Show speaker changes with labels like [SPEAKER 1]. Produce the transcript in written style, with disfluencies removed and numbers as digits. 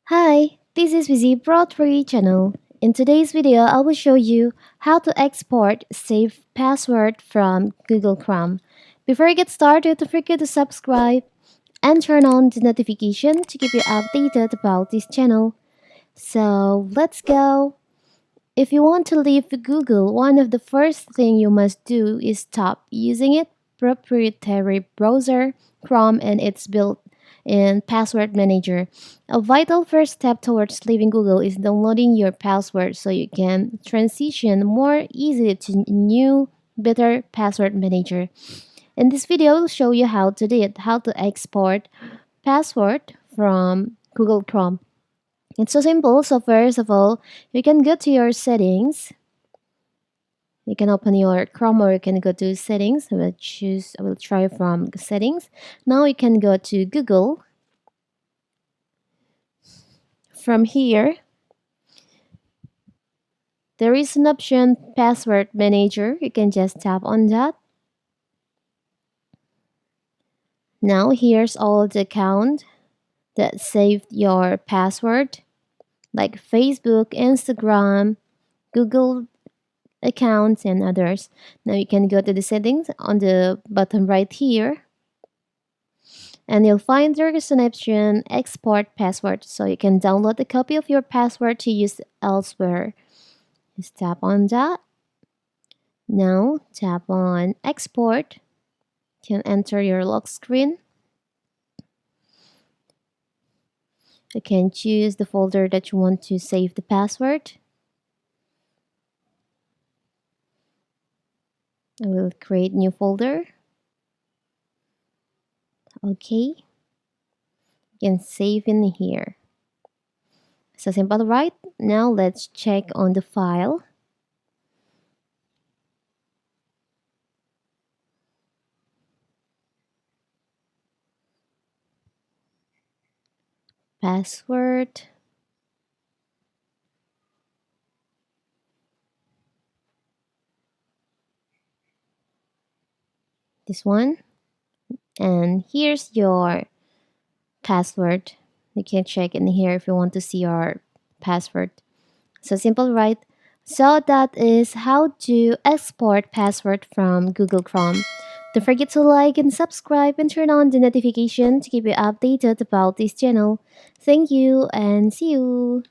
[SPEAKER 1] Hi, this is Vizi Broadway channel. In today's video, I will show you how to export saved password from Google Chrome. Before I get started, don't forget to subscribe and turn on the notification to keep you updated about this channel. So let's go. If you want to leave Google, one of the first thing you must do is stop using its proprietary browser, Chrome, and its built-in password manager. A vital first step towards leaving Google is downloading your password so you can transition more easily to new, better password manager. In this video, I'll show you how to do it, how to export password from Google Chrome. It's so simple. So first of all, you can go to your settings. You can open your Chrome or you can go to settings. I will try from settings. Now you can go to Google. From here, there is an option password manager. You can just tap on that. Now here's all the account that saved your password like Facebook, Instagram, Google accounts and others. Now you can go to the settings on the bottom right here and you'll find there is an option export password, so you can download a copy of your password to use elsewhere. Just tap on that. Now tap on export. You can enter your lock screen. You can choose the folder that you want to save the password. I will create new folder. Okay. You can save in here. So simple, right? Now let's check on the file. Password. This one. And here's your password. You can check in here if you want to see your password. So simple, right? So that is how to export password from Google Chrome. Don't forget to like and subscribe and turn on the notification to keep you updated about this channel. Thank you and see you.